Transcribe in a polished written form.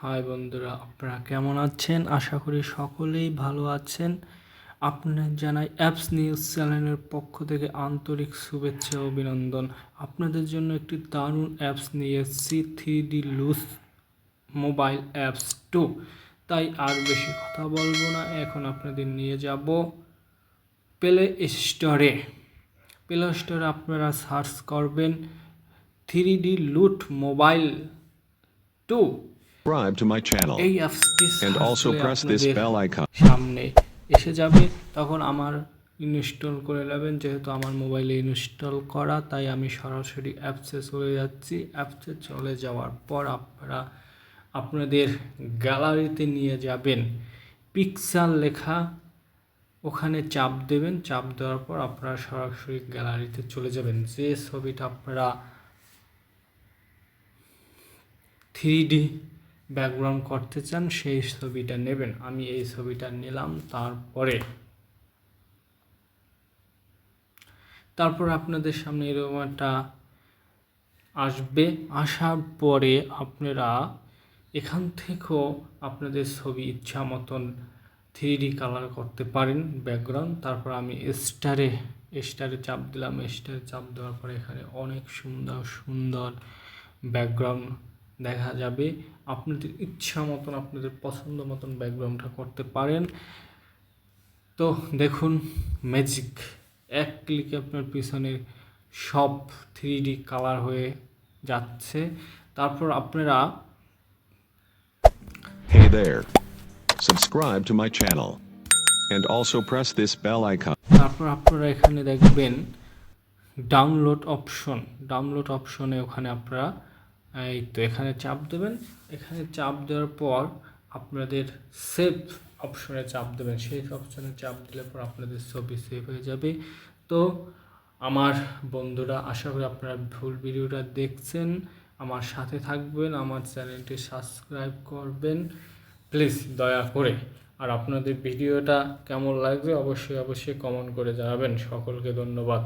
High বন্ধুরা, আপনারা কেমন আছেন? আশা করি সকলেই ভালো আছেন। আপনাদের জানাই অ্যাপস নিউজ চ্যানেলের পক্ষ থেকে আন্তরিক শুভেচ্ছা ও অভিনন্দন। আপনাদের জন্য একটি দারুণ অ্যাপস নিয়ে এসেছি, 3D লুজ মোবাইল অ্যাপস 2। তাই আর বেশি কথা বলবো না, এখন আপনাদের নিয়ে যাব প্লে স্টোরে। প্লে স্টোরে আপনারা সার্চ করবেন 3D লুট mobile 2। Subscribe to my channel এই অ্যাপসটি and সার্চ also করলে press this আপনাদের bell icon. সামনে এসে যাবে। তখন আমার ইনস্টল করে নেবেন, যেহেতু আমার মোবাইলে ইনস্টল করা, তাই আমি সরাসরি অ্যাপসে চলে যাচ্ছি। অ্যাপসে চলে যাওয়ার পর আপনারা আপনাদের গ্যালারিতে নিয়ে যাবেন, পিক্সেল লেখা, ওখানে চাপ দেবেন। চাপ দেওয়ার পর আপনারা সরাসরি গ্যালারিতে চলে যাবেন। যে ছবিটা আপনারা 3D ব্যাকগ্রাউন্ড করতে চান সেই ছবিটা নেবেন। আমি এই ছবিটা নিলাম। তারপর আপনাদের সামনে এরকম একটা আসবে। আসার পরে আপনারা এখান থেকেও আপনাদের ছবি ইচ্ছা মতন 3D কালার করতে পারেন ব্যাকগ্রাউন্ড। তারপর আমি স্টারে চাপ দিলাম। স্টারে চাপ দেওয়ার পরে এখানে অনেক সুন্দর সুন্দর ব্যাকগ্রাউন্ড দেখা যাবে। আপনাদের ইচ্ছা মতন, আপনাদের পছন্দ মতন ব্যাকগ্রাউন্ডটা করতে পারেন। তো দেখুন, ম্যাজিক, এক ক্লিকে আপনার পিছনে সব 3D কালার হয়ে যাচ্ছে। তারপর আপনারা Hey there. Subscribe to my channel and also press this bell icon. তারপর আপনারা এখানে দেখবেন ডাউনলোড অপশনে ওখানে আপনারা এই তো এখানে চাপ দেবেন। এখানে চাপ দেওয়ার পর আপনাদের সেভ অপশনে চাপ দেবেন। সেই অপশনে চাপ দিলে পর আপনাদের ছবি সেভ হয়ে যাবে। তো আমার বন্ধুরা, আশা করি আপনারা ফুল ভিডিওটা দেখছেন, আমার সাথে থাকবেন, আমার চ্যানেলটি সাবস্ক্রাইব করবেন প্লিজ দয়া করে। আর আপনাদের ভিডিওটা কেমন লাগবে অবশ্যই কমেন্ট করে জানাবেন। সকলকে ধন্যবাদ।